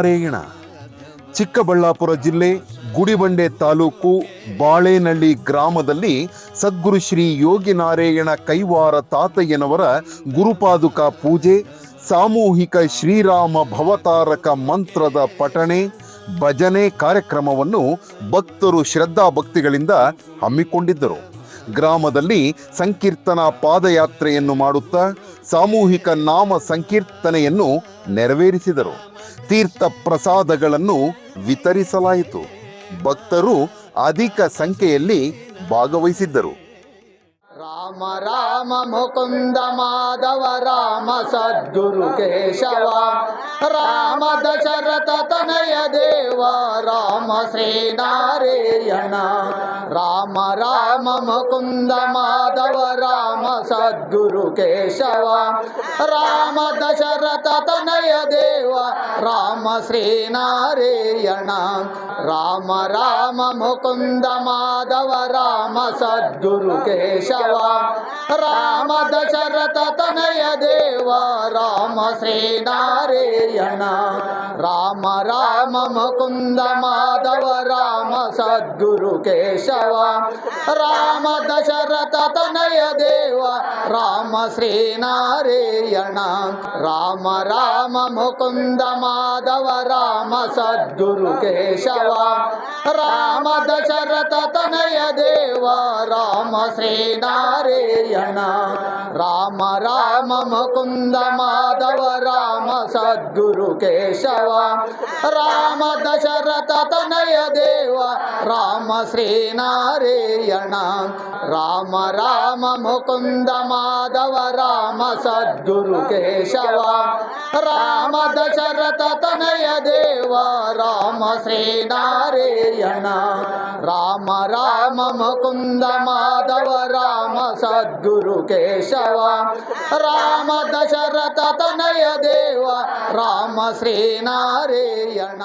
ನಾರಾಯಣ. ಚಿಕ್ಕಬಳ್ಳಾಪುರ ಜಿಲ್ಲೆ ಗುಡಿಬಂಡೆ ತಾಲೂಕು ಬಾಳೇನಹಳ್ಳಿ ಗ್ರಾಮದಲ್ಲಿ ಸದ್ಗುರು ಶ್ರೀ ಯೋಗಿ ನಾರಾಯಣ ಕೈವಾರ ತಾತಯ್ಯನವರ ಗುರುಪಾದುಕ ಪೂಜೆ, ಸಾಮೂಹಿಕ ಶ್ರೀರಾಮ ಭವತಾರಕ ಮಂತ್ರದ ಪಠಣೆ, ಭಜನೆ ಕಾರ್ಯಕ್ರಮವನ್ನು ಭಕ್ತರು ಶ್ರದ್ಧಾಭಕ್ತಿಗಳಿಂದ ಹಮ್ಮಿಕೊಂಡಿದ್ದರು. ಗ್ರಾಮದಲ್ಲಿ ಸಂಕೀರ್ತನಾ ಪಾದಯಾತ್ರೆಯನ್ನು ಮಾಡುತ್ತಾ ಸಾಮೂಹಿಕ ನಾಮ ಸಂಕೀರ್ತನೆಯನ್ನು ನೆರವೇರಿಸಿದರು. ತೀರ್ಥ ಪ್ರಸಾದಗಳನ್ನು ವಿತರಿಸಲಾಯಿತು. ಭಕ್ತರು ಅಧಿಕ ಸಂಖ್ಯೆಯಲ್ಲಿ ಭಾಗವಹಿಸಿದ್ದರು. ರಾಮ ರಾಮ ಮುಕುಂದ ಮಾಧವ ರಾಮ ಸದ್ಗುರು ಕೇಶವ, ರಾಮ ದಶರಥ ತನಯ ದೇವ ರಾಮ ಶ್ರೀನಾರಾಯಣ. ರಾಮ ರಾಮ ಮುಕುಂದ ಮಾಧವ ರಾಮ ಸದ್ಗುರು ಕೇಶವ, ರಾಮ ದಶರಥ ತನಯ ದೇವ ರಾಮ ಶ್ರೀನಾರಾಯಣ. ರಾಮ ರಾಮ ಮುಕುಂದ ಮಾಧವ ರಾಮ ಸದ್ಗುರು ಕೇಶವ, ರಾಮ ದಶರಥ ತನಯ ದೇವ ರಾಮ ಶ್ರೀನಾರಾಯಣ. ರಾಮ ರಾಮ ಮುಕುಂದ ಮಾಧವ ರಾಮ ಸದ್ಗುರು ಕೇಶವ, ರಾಮ ದಶರಥ ತನಯ ದೇವ ರಾಮ ಶ್ರೀನಾರಾಯಣ. ರಾಮ ರಾಮ ಮುಕುಂದ ಮಾಧವ ರಾಮ ಸದ್ಗುರು ಕೇಶವ, ರಾಮ ದಶರಥ ತನಯ ದೇವ ರಾಮ ಶ್ರೀನಾರಾಯಣ. ರಾಮ ರಾಮ ಮುಕುಂದ ಮಾಧವ ರಾಮ ಸದ್ಗುರು ಕೇಶವ, ರಾಮ ದಶರಥ ತನಯ ದೇವ ರಾಮ ಶ್ರೀನಾರಾಯಣ. ರಾಮ ರಾಮ ಮುಕುಂದ ಮಾಧವ ರಾಮ ಸದ್ಗುರು ಕೇಶವ, ರಾಮ ದಶರಥ ತನಯ ದೇವ ರಾಮ ಶ್ರೀನಾರಾಯಣ. ರಾಮ ರಾಮ ಮುಕುಂದ ಮಾಧವ ರಾಮ ಸದ್ಗುರು ಕೇಶವ, ರಾಮ ದಶರಥ ತನಯ ದೇವ ರಾಮ ಶ್ರೀನಾರಾಯಣ.